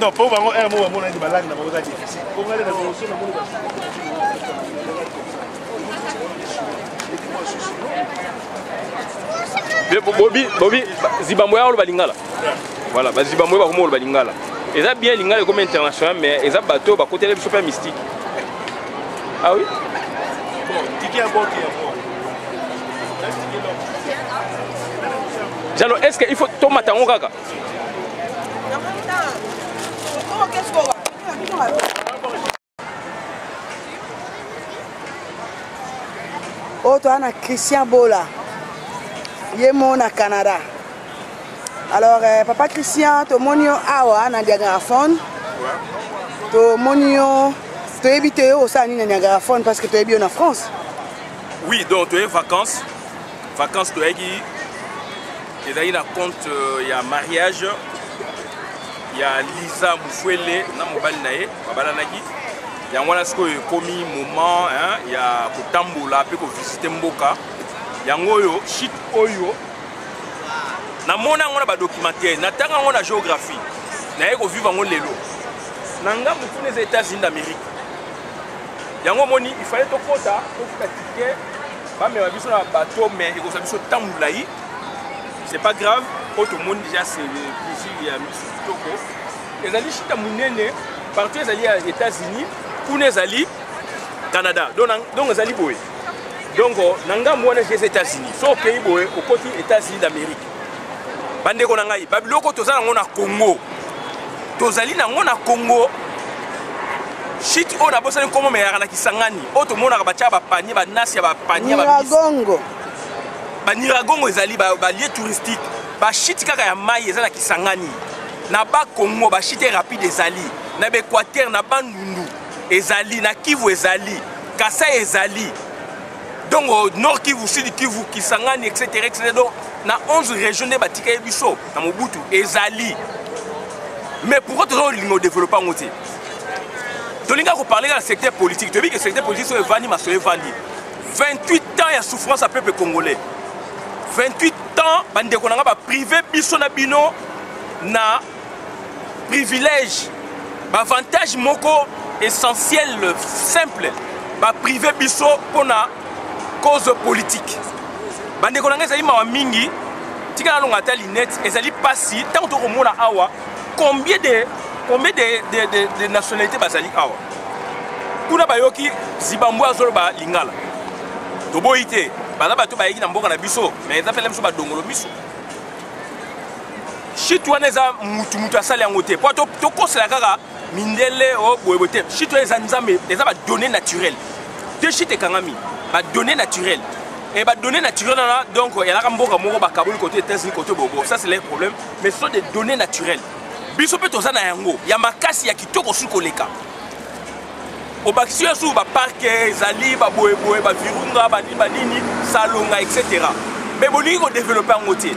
non, pour un mot, on a dit balade dans le difficile. Pour aller dans le sol, Bobby, Zimbabwe ou Balingala. Voilà, Zimbabwe ou Balingala. Et ça bien Lingala comme international, mais ils ont bateau, bah côté les super mystique. Ah oui? Bon, ticket à bord qui est bon. Jalo, est-ce qu'il faut tomate en gaga? Oh, tu as Christian Bola. Il est mon Canada. Alors, papa Christian, tu as mon awa na diagraphone. Tu as mon tu es habité au sein de diagraphone parce que tu es bien en France. Oui, donc tu es vacances. Vacances, tu es qui? Et là, il y a compte, il y a mariage. Il y a Lisa Moufouele, na mobali nae, babala naki. yango wana sikoyo ekomi moment ya kotambola mpe kovisite mboka yango oyo shit oyo namona yango na badocumentaire natanga yango na géographie naye kovivre yango lelo na ngambu kuna eza États-Unis d'Amérique yango moni il fallait tokota tofuta tike bamema biso na bateau mais ekosa biso tambola yi c'est pas grave po tomoni déjà c'est plaisir ya miso kitoko ezali shita munene partout ezali ya États-Unis kuna ezali Canada donc ezali boye donc na ngambu wana les États-Unis so okei boye okoti États-Unis d'Amérique bandeko na ngai babiloko tozala nango na Congo tozali nango na Congo shit on a bosani komo meyaka na Kisangani o tomonaka batia bapanie banasi ya bapanie baniragongo ezali balie touristique bashit kaka ya mai eza na Kisangani na ba Congo bashite rapide ezali na Équateur na Bandundu ezali na Kivu ezali Kasai ezali donc Nord Kivu Sud Kivu Kisangani etc. donc na 11 régions de batika biso na Mobutu ezali mais pourquoi toujours lingo développer ngote tolinga ko parler dans le secteur politique tu dis que le secteur politique so evani maso evani 28 ans ya souffrance à peuple congolais 28 ans bande ko nga ba privé biso na bino na privilège ba avantage moko essentiel simple ba privé biso pona cause politique bande ko nga ezali mawa mingi tika na longa ta linette ezali pasi tant to komona awa combien de nationalités bazali awa kuna bayoki zibambo azoloba lingala toboyite baza bato bayeki na mboka na biso mais eza pele biso badongolo biso shit wana eza mutu asali yango te po tokosela kaka mindele o boyebo te shit wana eza nzambe eza badonnées naturelles te shit ekangami badonnées naturelles et badonnées naturelles donc yalaka mboka moko bakaboli côté États-Unis côté bobo ça c'est le problème mais ce sont des données naturelles biso pe toza na yango ya makasi ya kitoko su koleka obakisio su ba parc ezali ba boyeboye ba virunga ba nini salonga etc. mais bolingi ko développer en côté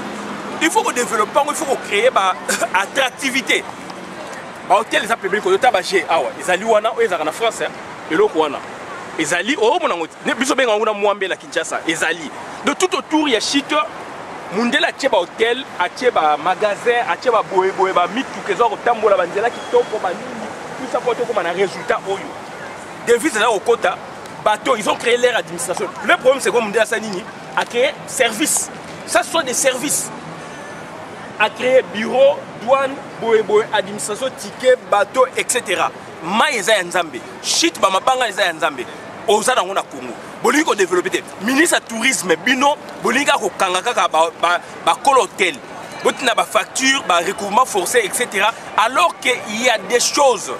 il faut ko développer il faut ko créer ba attractivité ba hôtel za public ko tabaje awa ezali wana o ezaka na France eloko wana ezali o mona ngoti biso benga nguna mwambe la Kinshasa ezali de tout autour ya shito mundela tie ba hôtel atie ba magasin atie ba boyeboye ba mituke zo ko tambola banzela kitoko ba nini tout ça pour comme un résultat oyo devise là au quota bateau ils ont créé leur administration le problème c'est comme Mundela Sanini a créé service ça sont des services a créé bureau douane boyeboye administration ticket bateau etc. maïza ya nzambe shit ba mabanga eza ya nzambe oza nango na Congo bolingi ko développer ministre tourisme bino bolingi ko kanga kaka ba col hôtel botina ba facture ba recouvrement forcé etc. alors que il y a des choses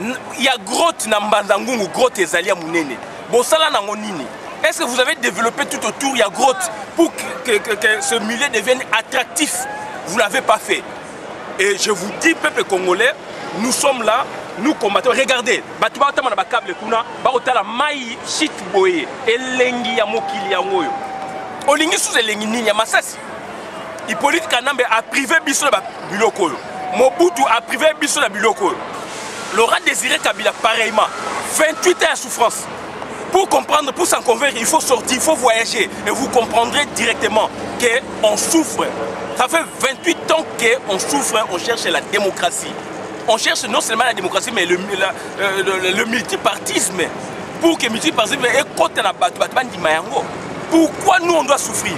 il y a grotte na Mbanzangungu grotte ezali ya munene bosala nango nini est-ce que vous avez développé tout autour il y a grotte pour que ce milieu devienne attractif vous l'avez pas fait et je vous dis peuple congolais nous sommes là nous combattons regardez batuba tama na ba câble kuna ba otala mai shit boye elengi ya mokili ya ngoyo olingi sous elengi nini ya masasi Hippolyte Kanambe a privé biso na biloko oyo Mobutu a privé biso na biloko oyo Laurent Désiré Kabila pareillement 28 ans de souffrance pour comprendre pour s'en convaincre il faut sortir il faut voyager et vous comprendrez directement que on souffre ça fait 28 ans qu'on souffre on cherche la démocratie. On cherche non seulement la démocratie, mais le multipartisme. Pour que le multipartisme ait côté na mayango. Pourquoi nous on doit souffrir?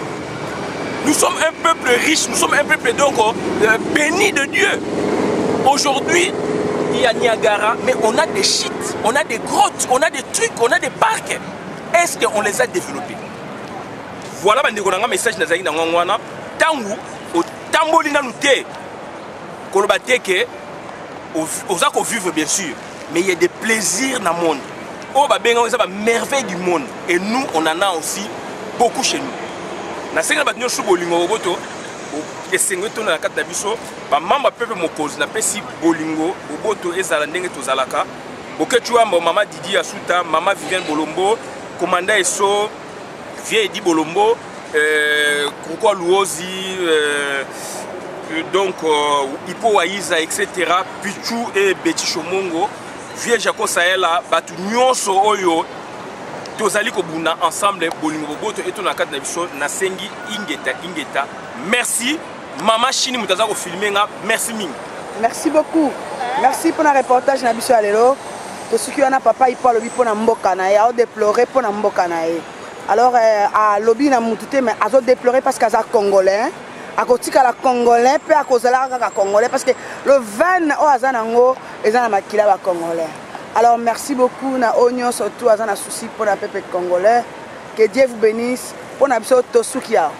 Nous sommes un peuple riche, nous sommes un peuple donc béni de Dieu. Aujourd'hui, il y a Niagara, mais on a des shit, on a des grottes, on a des trucs, on a des parcs. Est-ce qu'on les a développés? Voilà un message dans Zaïna Ngwana. Tangu, au Tambolina Nouté, Kolobateke. Aux accords vivre bien sûr, mais il y a des plaisirs dans le monde. Oh, bah, ben, c'est la merveille du monde. Et nous, on en a aussi beaucoup chez nous. Dans ce cas, nous sommes bolingo boto, et c'est nous qui la carte d'abisso. Bah, maman peuple mon cause, n'a pas si bolingo, boto et zalandeng et tozalaka. Boke tu vois, maman Didi Asuta, maman Vivienne Bolombo, commandant Esso, vieille Edi Bolombo, Kouko Luozi. Donc Hippo Aïza, etc., Pichou et Betty Chomongo, Vierge Jaco Sahela batu nyonso oyo tozali kobuna ensemble bolingo boboto et na kati na biso na sengi ingeta. Merci Mama Chini mutaza ko filmer nga. Merci mingi. Merci beaucoup. Merci pour le reportage na biso alelo. To suki wana papa ipa lobi pona mboka na ya o déplorer pona mboka na ye. Alors à lobby na mutute mais azo déplorer parce qu'aza congolais. A kotika la congolais pe a kozala ka congolais parce que le van o aza nango eza na makila ba congolais. Alors merci beaucoup na Onyo surtout aza na souci pour la peuple congolais. Que Dieu vous bénisse. Pour na biso to suki ya.